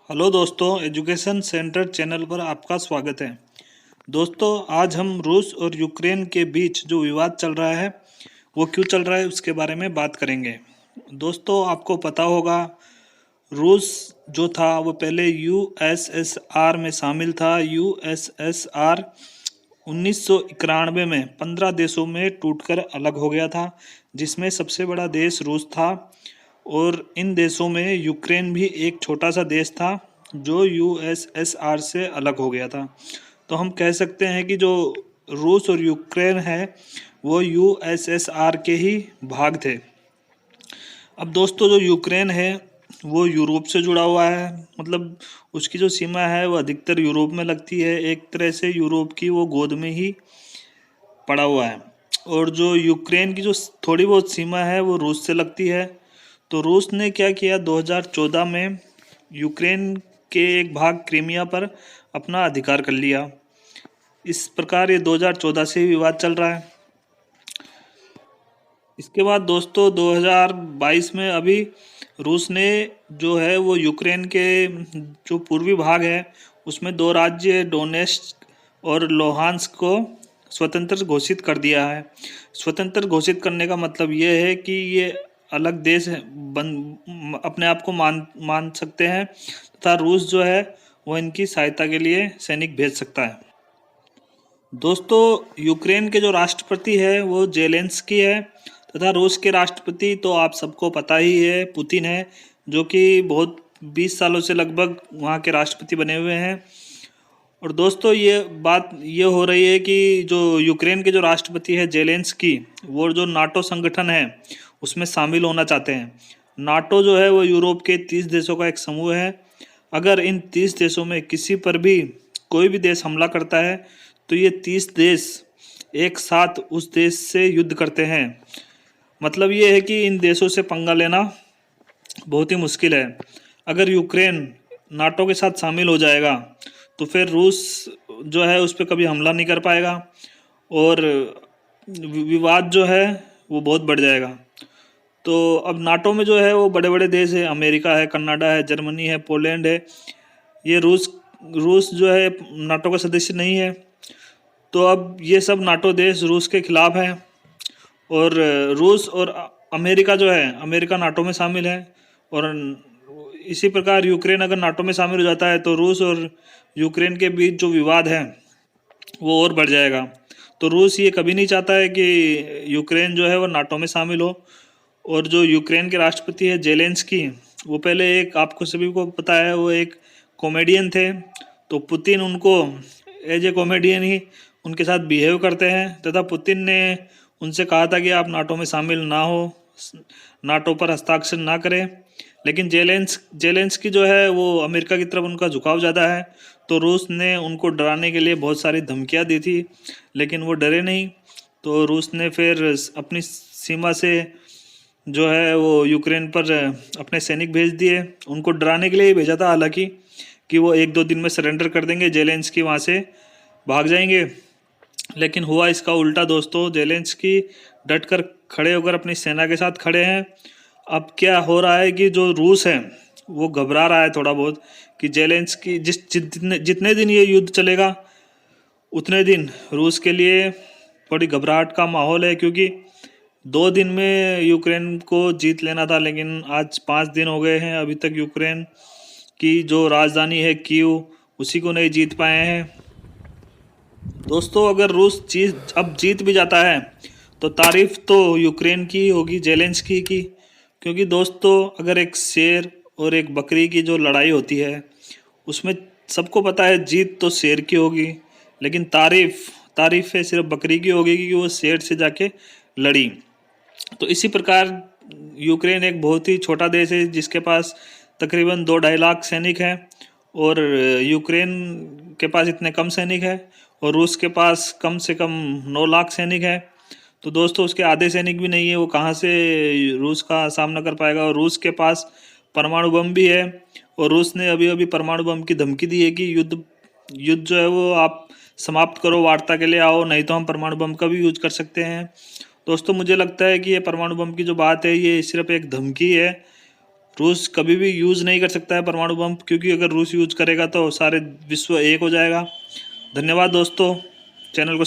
Hello दोस्तों, education centre channel पर आपका स्वागत है। दोस्तों, आज हम रूस और यूक्रेन के बीच जो विवाद चल रहा है वो क्यों चल रहा है उसके बारे में बात करेंगे। दोस्तों, आपको पता होगा रूस जो था वो पहले यूएसएसआर में शामिल था। यूएसएसआर 1991 में 15 देशों में टूटकर अलग हो गया था, जिसमें सबसे बड़ा देश रूस था। और इन देशों में यूक्रेन भी एक छोटा सा देश था जो यूएसएसआर से अलग हो गया था। तो हम कह सकते हैं कि जो रूस और यूक्रेन है वो यूएसएसआर के ही भाग थे। अब दोस्तों, जो यूक्रेन है वो यूरोप से जुड़ा हुआ है, मतलब उसकी जो सीमा है वो अधिकतर यूरोप में लगती है। एक तरह से यूरोप की वो गोद में ही पड़ा हुआ है। और जो यूक्रेन की जो थोड़ी बहुत सीमा है वो रूस से लगती है। तो रूस ने क्या किया, 2014 में यूक्रेन के एक भाग क्रीमिया पर अपना अधिकार कर लिया। इस प्रकार ये 2014 से ही विवाद चल रहा है। इसके बाद दोस्तों 2022 में अभी रूस ने जो है वो यूक्रेन के जो पूर्वी भाग है उसमें दो राज्य डोनेट्स्क और लोहांस्क को स्वतंत्र घोषित कर दिया है। स्वतंत्र घोषित करने का मतलब ये है कि ये अलग देश है, अपने आप को मान सकते हैं तथा रूस जो है वो इनकी सहायता के लिए सैनिक भेज सकता है। दोस्तों, यूक्रेन के जो राष्ट्रपति है वो जेलेंस्की है तथा रूस के राष्ट्रपति तो आप सबको पता ही है, पुतिन है, जो कि बहुत 20 सालों से लगभग वहाँ के राष्ट्रपति बने हुए हैं। और दोस्तों, ये बात ये हो रही है कि जो यूक्रेन के जो राष्ट्रपति है जेलेंस्की, वो जो नाटो संगठन है उसमें शामिल होना चाहते हैं। नाटो जो है वो यूरोप के 30 देशों का एक समूह है। अगर इन 30 देशों में किसी पर भी कोई भी देश हमला करता है तो ये 30 देश एक साथ उस देश से युद्ध करते हैं। मतलब ये है कि इन देशों से पंगा लेना बहुत ही मुश्किल है। अगर यूक्रेन नाटो के साथ शामिल हो जाएगा तो फिर रूस जो है उस पर कभी हमला नहीं कर पाएगा और विवाद जो है वो बहुत बढ़ जाएगा। तो अब नाटो में जो है वो बड़े बड़े देश है, अमेरिका है, कनाडा है, जर्मनी है, पोलैंड है। ये रूस जो है नाटो का सदस्य नहीं है। तो अब ये सब नाटो देश रूस के खिलाफ हैं। और रूस और अमेरिका जो है, अमेरिका नाटो में शामिल है। और इसी प्रकार यूक्रेन अगर नाटो में शामिल हो जाता है तो रूस और यूक्रेन के बीच जो विवाद है वो और बढ़ जाएगा। तो रूस ये कभी नहीं चाहता है कि यूक्रेन जो है वो नाटो में शामिल हो। और जो यूक्रेन के राष्ट्रपति है जेलेंस्की, वो पहले एक, आपको सभी को पता है, वो एक कॉमेडियन थे। तो पुतिन उनको एज ए कॉमेडियन ही उनके साथ बिहेव करते हैं तथा पुतिन ने उनसे कहा था कि आप नाटो में शामिल ना हो, नाटो पर हस्ताक्षर ना करें। लेकिन जेलेंस्की जो है वो अमेरिका की तरफ उनका झुकाव ज़्यादा है। तो रूस ने उनको डराने के लिए बहुत सारी धमकियां दी थी, लेकिन वो डरे नहीं। तो रूस ने फिर अपनी सीमा से जो है वो यूक्रेन पर अपने सैनिक भेज दिए। उनको डराने के लिए ही भेजा था, हालांकि कि वो 1-2 दिन में सरेंडर कर देंगे, जेलेंस्की वहाँ से भाग जाएंगे। लेकिन हुआ इसका उल्टा दोस्तों। जेलेंस्की डट कर खड़े होकर अपनी सेना के साथ खड़े हैं। अब क्या हो रहा है कि जो रूस है वो घबरा रहा है थोड़ा बहुत कि जेलेंस्की जितने दिन ये युद्ध चलेगा उतने दिन रूस के लिए थोड़ी घबराहट का माहौल है, क्योंकि 2 दिन में यूक्रेन को जीत लेना था, लेकिन आज 5 दिन हो गए हैं, अभी तक यूक्रेन की जो राजधानी है कीव उसी को नहीं जीत पाए हैं। दोस्तों, अगर रूस अब जीत भी जाता है तो तारीफ तो यूक्रेन की होगी, जेलेंस्की की। क्योंकि दोस्तों, अगर एक शेर और एक बकरी की जो लड़ाई होती है उसमें सबको पता है जीत तो शेर की होगी, लेकिन तारीफ है सिर्फ बकरी की होगी कि वो शेर से जाके लड़ी। तो इसी प्रकार यूक्रेन एक बहुत ही छोटा देश है जिसके पास तकरीबन 2-2.5 लाख सैनिक हैं। और यूक्रेन के पास इतने कम सैनिक हैं और रूस के पास कम से कम 9 लाख सैनिक हैं। तो दोस्तों, उसके आधे सैनिक भी नहीं है, वो कहाँ से रूस का सामना कर पाएगा। और रूस के पास परमाणु बम भी है और रूस ने अभी अभी परमाणु बम की धमकी दी है कि युद्ध युद्ध जो है वो आप समाप्त करो, वार्ता के लिए आओ, नहीं तो हम परमाणु बम का भी यूज कर सकते हैं। दोस्तों, मुझे लगता है कि ये परमाणु बम की जो बात है ये सिर्फ एक धमकी है। रूस कभी भी यूज़ नहीं कर सकता है परमाणु बम, क्योंकि अगर रूस यूज़ करेगा तो सारे विश्व एक हो जाएगा। धन्यवाद दोस्तों, चैनल को